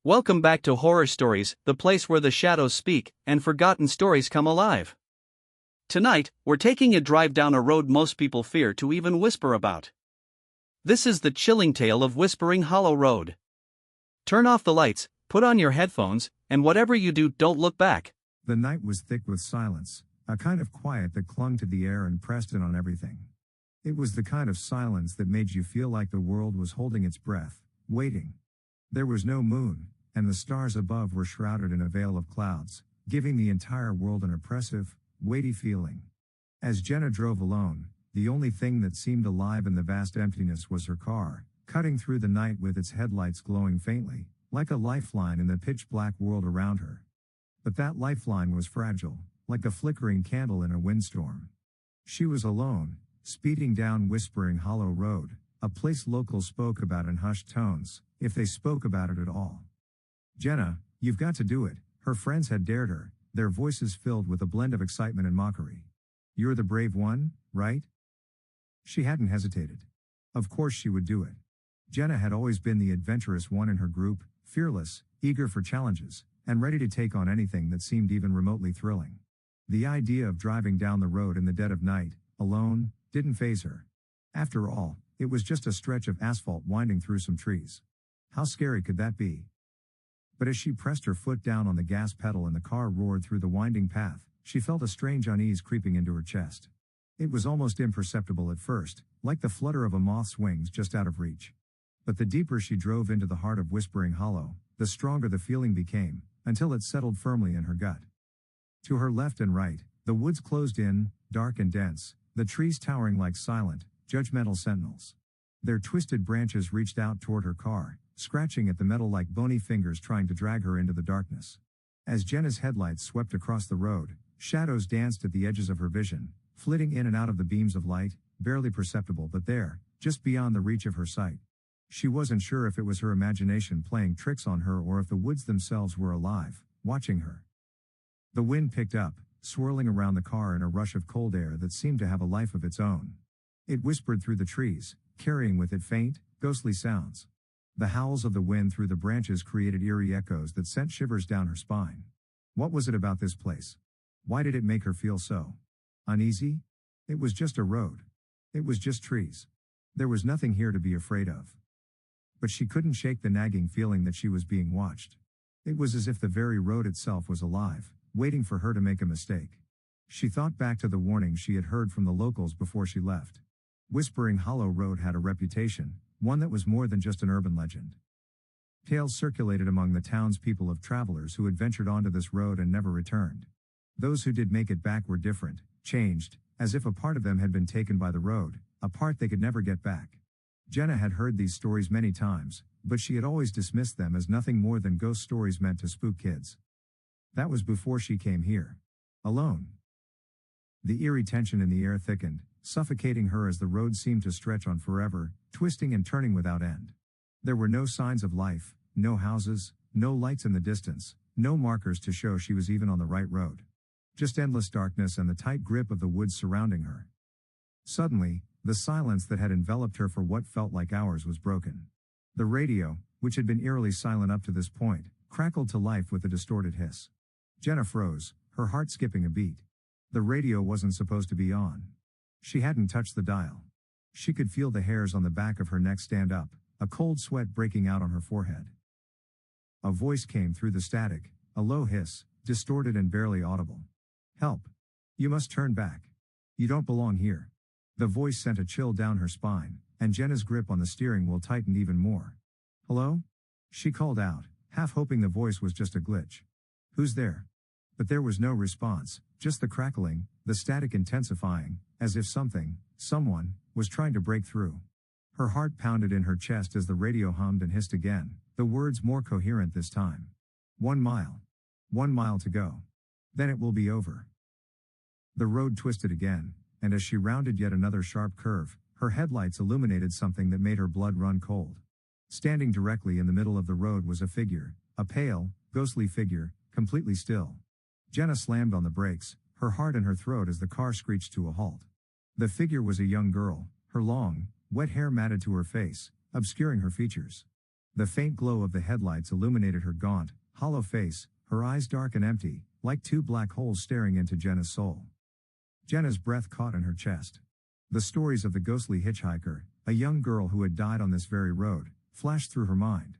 Welcome back to Horror Stories, the place where the shadows speak and forgotten stories come alive. Tonight, we're taking a drive down a road most people fear to even whisper about. This is the chilling tale of Whispering Hollow Road. Turn off the lights, put on your headphones, and whatever you do, don't look back. The night was thick with silence, a kind of quiet that clung to the air and pressed in on everything. It was the kind of silence that made you feel like the world was holding its breath, waiting. There was no moon, and the stars above were shrouded in a veil of clouds, giving the entire world an oppressive, weighty feeling. As Jenna drove alone, the only thing that seemed alive in the vast emptiness was her car, cutting through the night with its headlights glowing faintly, like a lifeline in the pitch-black world around her. But that lifeline was fragile, like a flickering candle in a windstorm. She was alone, speeding down Whispering Hollow Road, a place locals spoke about in hushed tones, if they spoke about it at all. "Jenna, you've got to do it," her friends had dared her, their voices filled with a blend of excitement and mockery. "You're the brave one, right?" She hadn't hesitated. Of course she would do it. Jenna had always been the adventurous one in her group, fearless, eager for challenges, and ready to take on anything that seemed even remotely thrilling. The idea of driving down the road in the dead of night, alone, didn't faze her. After all, it was just a stretch of asphalt winding through some trees. How scary could that be? But as she pressed her foot down on the gas pedal and the car roared through the winding path, she felt a strange unease creeping into her chest. It was almost imperceptible at first, like the flutter of a moth's wings just out of reach. But the deeper she drove into the heart of Whispering Hollow, the stronger the feeling became, until it settled firmly in her gut. To her left and right, the woods closed in, dark and dense, the trees towering like silent, judgmental sentinels. Their twisted branches reached out toward her car, scratching at the metal like bony fingers trying to drag her into the darkness. As Jenna's headlights swept across the road, shadows danced at the edges of her vision, flitting in and out of the beams of light, barely perceptible but there, just beyond the reach of her sight. She wasn't sure if it was her imagination playing tricks on her or if the woods themselves were alive, watching her. The wind picked up, swirling around the car in a rush of cold air that seemed to have a life of its own. It whispered through the trees, carrying with it faint, ghostly sounds. The howls of the wind through the branches created eerie echoes that sent shivers down her spine. What was it about this place? Why did it make her feel so uneasy? It was just a road. It was just trees. There was nothing here to be afraid of. But she couldn't shake the nagging feeling that she was being watched. It was as if the very road itself was alive, waiting for her to make a mistake. She thought back to the warnings she had heard from the locals before she left. Whispering Hollow Road had a reputation, one that was more than just an urban legend. Tales circulated among the townspeople of travelers who had ventured onto this road and never returned. Those who did make it back were different, changed, as if a part of them had been taken by the road, a part they could never get back. Jenna had heard these stories many times, but she had always dismissed them as nothing more than ghost stories meant to spook kids. That was before she came here. Alone. The eerie tension in the air thickened, suffocating her as the road seemed to stretch on forever, twisting and turning without end. There were no signs of life, no houses, no lights in the distance, no markers to show she was even on the right road. Just endless darkness and the tight grip of the woods surrounding her. Suddenly, the silence that had enveloped her for what felt like hours was broken. The radio, which had been eerily silent up to this point, crackled to life with a distorted hiss. Jenna froze, her heart skipping a beat. The radio wasn't supposed to be on. She hadn't touched the dial. She could feel the hairs on the back of her neck stand up, a cold sweat breaking out on her forehead. A voice came through the static, a low hiss, distorted and barely audible. "Help. You must turn back. You don't belong here." The voice sent a chill down her spine, and Jenna's grip on the steering wheel tightened even more. "Hello?" she called out, half hoping the voice was just a glitch. "Who's there?" But there was no response, just the crackling, the static intensifying, as if someone, was trying to break through. Her heart pounded in her chest as the radio hummed and hissed again, the words more coherent this time. 1 mile. 1 mile to go. Then it will be over." The road twisted again, and as she rounded yet another sharp curve, her headlights illuminated something that made her blood run cold. Standing directly in the middle of the road was a figure, a pale, ghostly figure, completely still. Jenna slammed on the brakes, her heart in her throat as the car screeched to a halt. The figure was a young girl, her long, wet hair matted to her face, obscuring her features. The faint glow of the headlights illuminated her gaunt, hollow face, her eyes dark and empty, like two black holes staring into Jenna's soul. Jenna's breath caught in her chest. The stories of the ghostly hitchhiker, a young girl who had died on this very road, flashed through her mind.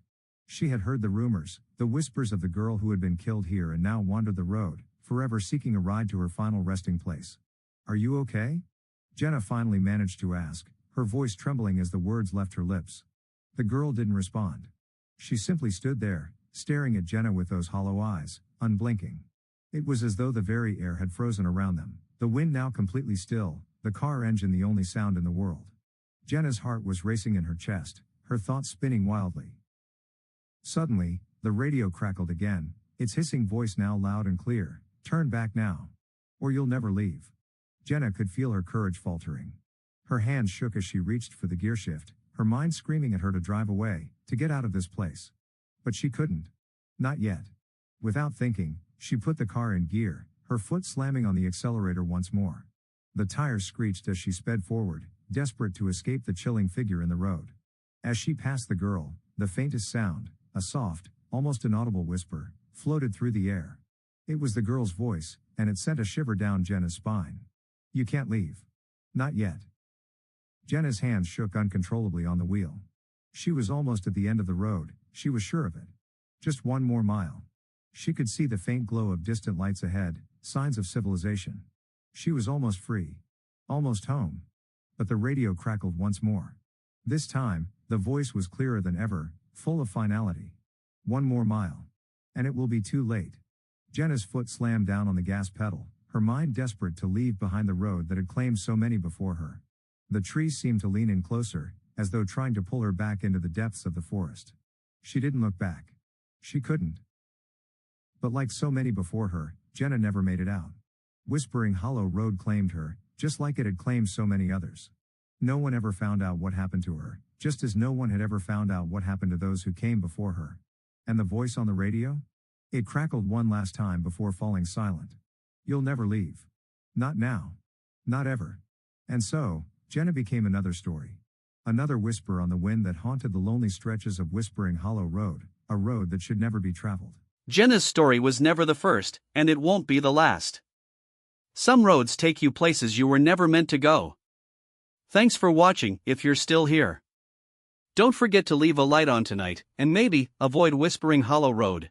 She had heard the rumors, the whispers of the girl who had been killed here and now wandered the road, forever seeking a ride to her final resting place. "Are you okay?" Jenna finally managed to ask, her voice trembling as the words left her lips. The girl didn't respond. She simply stood there, staring at Jenna with those hollow eyes, unblinking. It was as though the very air had frozen around them, the wind now completely still, the car engine the only sound in the world. Jenna's heart was racing in her chest, her thoughts spinning wildly. Suddenly, the radio crackled again, its hissing voice now loud and clear. "Turn back now. Or you'll never leave." Jenna could feel her courage faltering. Her hands shook as she reached for the gear shift, her mind screaming at her to drive away, to get out of this place. But she couldn't. Not yet. Without thinking, she put the car in gear, her foot slamming on the accelerator once more. The tires screeched as she sped forward, desperate to escape the chilling figure in the road. As she passed the girl, the faintest sound, a soft, almost inaudible whisper, floated through the air. It was the girl's voice, and it sent a shiver down Jenna's spine. "You can't leave. Not yet." Jenna's hands shook uncontrollably on the wheel. She was almost at the end of the road, she was sure of it. Just one more mile. She could see the faint glow of distant lights ahead, signs of civilization. She was almost free. Almost home. But the radio crackled once more. This time, the voice was clearer than ever, full of finality. "One more mile. And it will be too late." Jenna's foot slammed down on the gas pedal, her mind desperate to leave behind the road that had claimed so many before her. The trees seemed to lean in closer, as though trying to pull her back into the depths of the forest. She didn't look back. She couldn't. But like so many before her, Jenna never made it out. Whispering Hollow Road claimed her, just like it had claimed so many others. No one ever found out what happened to her, just as no one had ever found out what happened to those who came before her. And the voice on the radio? It crackled one last time before falling silent. "You'll never leave. Not now. Not ever." And so, Jenna became another story. Another whisper on the wind that haunted the lonely stretches of Whispering Hollow Road, a road that should never be traveled. Jenna's story was never the first, and it won't be the last. Some roads take you places you were never meant to go. Thanks for watching, if you're still here. Don't forget to leave a light on tonight, and maybe avoid Whispering Hollow Road.